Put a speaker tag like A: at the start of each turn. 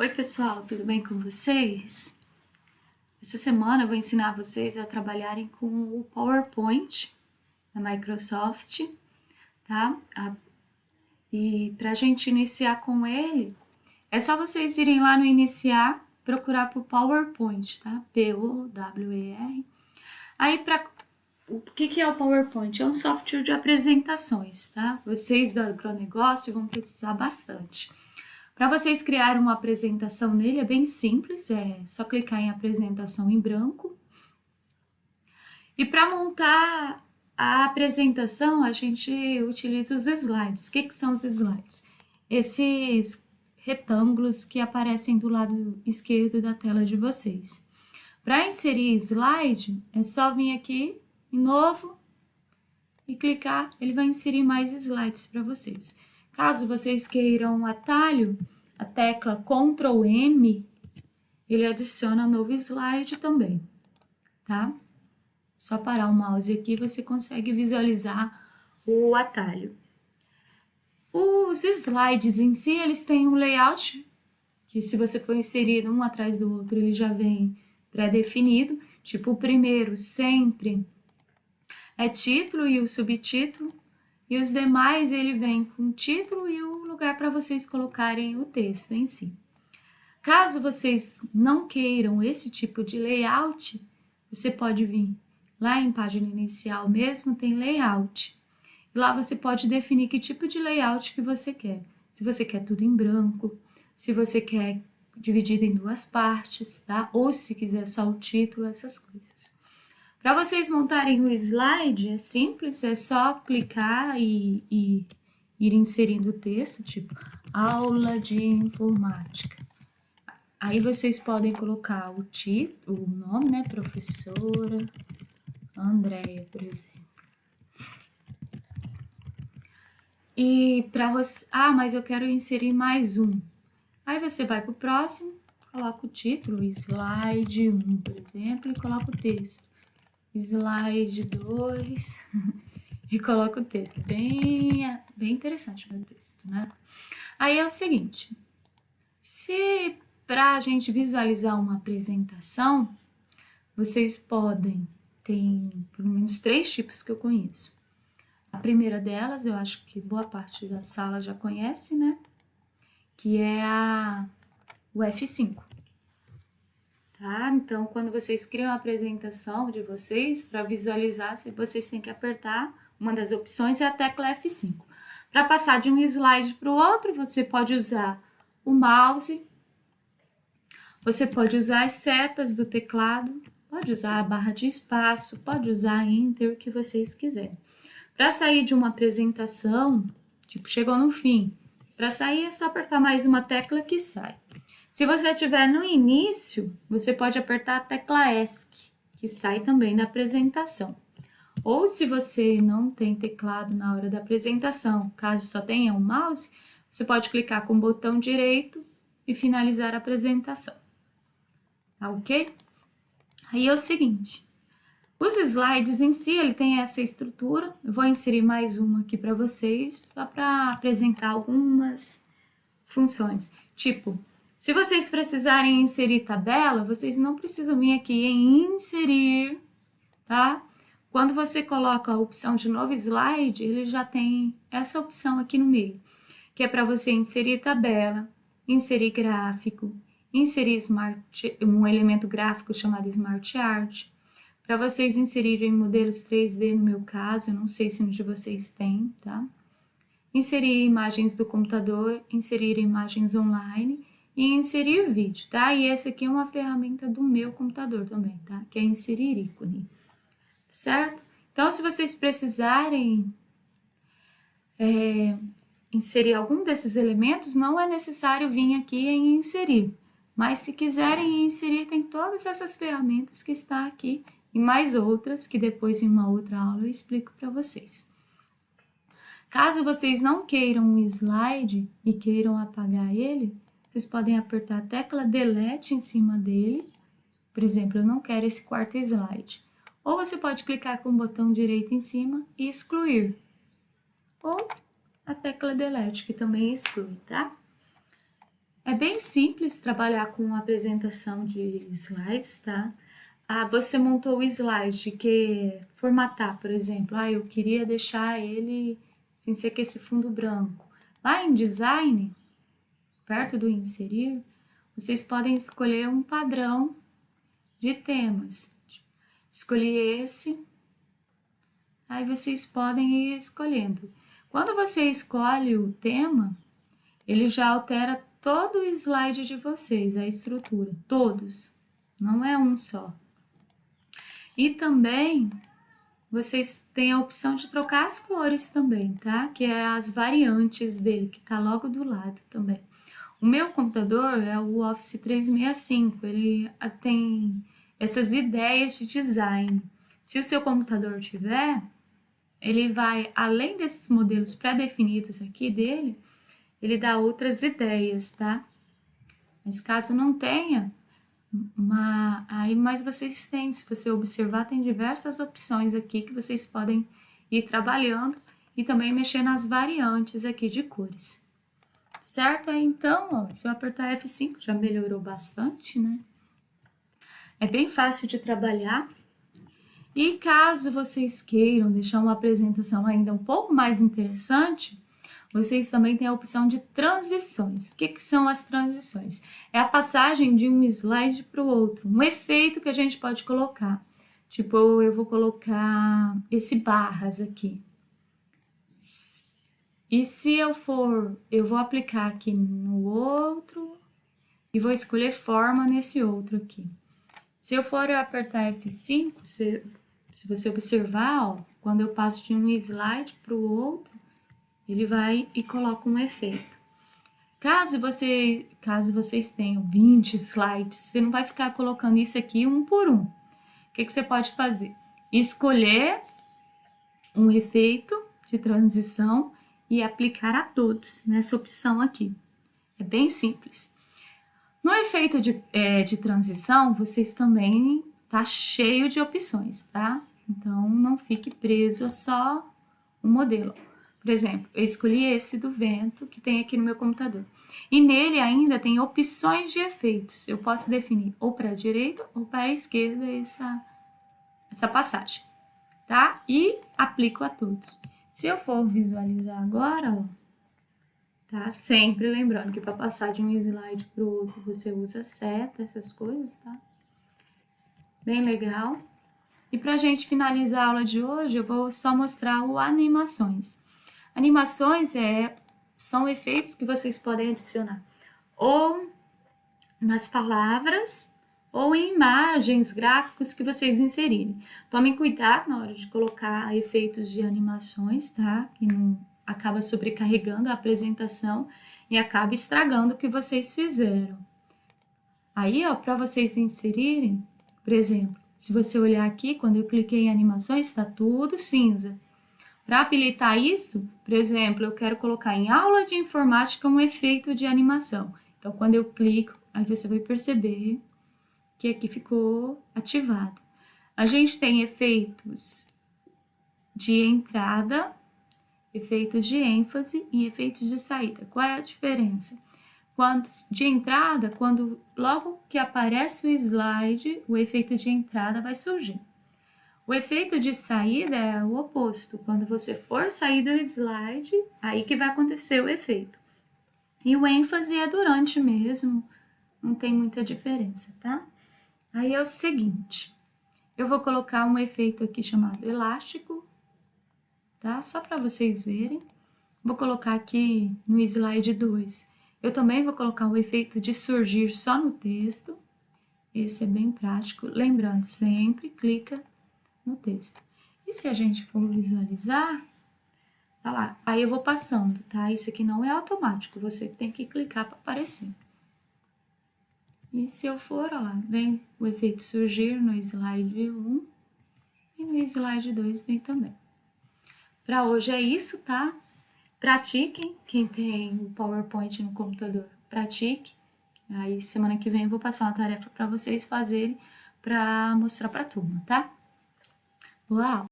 A: Oi pessoal, tudo bem com vocês? Essa semana eu vou ensinar vocês a trabalharem com o PowerPoint da Microsoft, tá? E para a gente iniciar com ele, é só vocês irem lá no iniciar, procurar por PowerPoint, tá? P-O-W-E-R. Aí, o que é o PowerPoint? É um software de apresentações, tá? Vocês do agronegócio vão precisar bastante. Para vocês criarem uma apresentação nele é bem simples, é só clicar em apresentação em branco. E para montar a apresentação, a gente utiliza os slides. O que são os slides? Esses retângulos que aparecem do lado esquerdo da tela de vocês. Para inserir slide, é só vir aqui em novo e clicar, ele vai inserir mais slides para vocês. Caso vocês queiram um atalho, a tecla Ctrl M, ele adiciona novo slide também, tá? Só parar o mouse aqui, você consegue visualizar o atalho. Os slides em si, eles têm um layout, que se você for inserir um atrás do outro, ele já vem pré-definido. Tipo, o primeiro sempre é título e o subtítulo, e os demais ele vem com o título e o lugar para vocês colocarem o texto em si. Caso vocês não queiram esse tipo de layout, você pode vir lá em página inicial mesmo, tem layout. E lá você pode definir que tipo de layout que você quer. Se você quer tudo em branco, se você quer dividido em duas partes, tá? Ou se quiser só o título, essas coisas. Para vocês montarem o slide, é simples, é só clicar e ir inserindo o texto, tipo, aula de informática. Aí vocês podem colocar o título, o nome, né, professora Andréia, por exemplo. E para você, mas eu quero inserir mais um. Aí você vai para o próximo, coloca o título, slide 1, por exemplo, e coloca o texto. Slide 2 e coloca o texto. Bem interessante o meu texto, né? Aí é o seguinte, se para a gente visualizar uma apresentação, vocês podem, tem pelo menos 3 tipos que eu conheço. A primeira delas, eu acho que boa parte da sala já conhece, né? Que é o F5. Tá? Então, quando vocês criam a apresentação de vocês, para visualizar, vocês têm que apertar uma das opções é a tecla F5. Para passar de um slide para o outro, você pode usar o mouse, você pode usar as setas do teclado, pode usar a barra de espaço, pode usar Enter, o que vocês quiserem. Para sair de uma apresentação, tipo, chegou no fim, para sair é só apertar mais uma tecla que sai. Se você estiver no início, você pode apertar a tecla ESC, que sai também da apresentação. Ou se você não tem teclado na hora da apresentação, caso só tenha um mouse, você pode clicar com o botão direito e finalizar a apresentação. Tá ok? Aí é o seguinte, os slides em si, ele tem essa estrutura. Eu vou inserir mais uma aqui para vocês, só para apresentar algumas funções. Tipo, se vocês precisarem inserir tabela, vocês não precisam vir aqui em inserir, tá? Quando você coloca a opção de novo slide, ele já tem essa opção aqui no meio, que é para você inserir tabela, inserir gráfico, inserir um elemento gráfico chamado Smart Art, para vocês inserirem modelos 3D no meu caso, eu não sei se um de vocês tem, tá? Inserir imagens do computador, inserir imagens online e inserir vídeo, tá? E esse aqui é uma ferramenta do meu computador também, tá? Que é inserir ícone, certo? Então, se vocês precisarem inserir algum desses elementos, não é necessário vir aqui em inserir. Mas se quiserem inserir, tem todas essas ferramentas que está aqui e mais outras que depois em uma outra aula eu explico para vocês. Caso vocês não queiram um slide e queiram apagar ele, vocês podem apertar a tecla Delete em cima dele. Por exemplo, eu não quero esse quarto slide. Ou você pode clicar com o botão direito em cima e excluir. Ou a tecla Delete, que também exclui, tá? É bem simples trabalhar com apresentação de slides, tá? Você montou o slide, quer formatar, por exemplo. Eu queria deixar ele sem ser com esse fundo branco. Lá em Design, perto do Inserir, vocês podem escolher um padrão de temas. Escolhi esse, aí vocês podem ir escolhendo. Quando você escolhe o tema, ele já altera todo o slide de vocês, a estrutura, todos, não é um só. E também vocês têm a opção de trocar as cores também, tá? Que é as variantes dele, que tá logo do lado também. O meu computador é o Office 365, ele tem essas ideias de design. Se o seu computador tiver, ele vai, além desses modelos pré-definidos aqui dele, ele dá outras ideias, tá? Mas caso não tenha, mas vocês têm, se você observar, tem diversas opções aqui que vocês podem ir trabalhando e também mexer nas variantes aqui de cores. Certo? Então, ó, se eu apertar F5 já melhorou bastante, né? É bem fácil de trabalhar. E caso vocês queiram deixar uma apresentação ainda um pouco mais interessante, vocês também têm a opção de transições. O que são as transições? É a passagem de um slide para o outro, um efeito que a gente pode colocar. Tipo, eu vou colocar esse barras aqui. E se eu vou aplicar aqui no outro e vou escolher forma nesse outro aqui. Se eu for apertar F5, se você observar, ó, quando eu passo de um slide para o outro, ele vai e coloca um efeito. Caso vocês tenham 20 slides, você não vai ficar colocando isso aqui um por um. O que você pode fazer? Escolher um efeito de transição e aplicar a todos nessa opção aqui. É bem simples. No efeito de transição, vocês também tá cheio de opções, tá? Então, não fique preso a só um modelo. Por exemplo, eu escolhi esse do vento que tem aqui no meu computador. E nele ainda tem opções de efeitos. Eu posso definir ou para a direita ou para a esquerda essa passagem, tá? E aplico a todos. Se eu for visualizar agora, ó, tá? Sempre lembrando que para passar de um slide para o outro, você usa seta, essas coisas, tá? Bem legal. E para a gente finalizar a aula de hoje, eu vou só mostrar o animações. Animações são efeitos que vocês podem adicionar ou nas palavras ou em imagens, gráficos que vocês inserirem. Tomem cuidado na hora de colocar efeitos de animações, tá? Que não acaba sobrecarregando a apresentação e acaba estragando o que vocês fizeram. Aí, ó, para vocês inserirem, por exemplo, se você olhar aqui, quando eu cliquei em animações, está tudo cinza. Para habilitar isso, por exemplo, eu quero colocar em aula de informática um efeito de animação. Então, quando eu clico, aí você vai perceber que aqui ficou ativado. A gente tem efeitos de entrada, efeitos de ênfase e efeitos de saída. Qual é a diferença? De entrada, quando logo que aparece o slide, o efeito de entrada vai surgir. O efeito de saída é o oposto. Quando você for sair do slide, aí que vai acontecer o efeito. E o ênfase é durante mesmo, não tem muita diferença, tá? Aí é o seguinte, eu vou colocar um efeito aqui chamado elástico, tá? Só para vocês verem. Vou colocar aqui no slide 2. Eu também vou colocar o efeito de surgir só no texto. Esse é bem prático. Lembrando, sempre clica no texto. E se a gente for visualizar, tá lá. Aí eu vou passando, tá? Isso aqui não é automático, você tem que clicar para aparecer. E se eu for, ó lá, vem o efeito surgir no slide 1 e no slide 2 vem também. Para hoje é isso, tá? Pratiquem, quem tem o PowerPoint no computador, pratique. Aí semana que vem eu vou passar uma tarefa para vocês fazerem para mostrar para a turma, tá? Uau!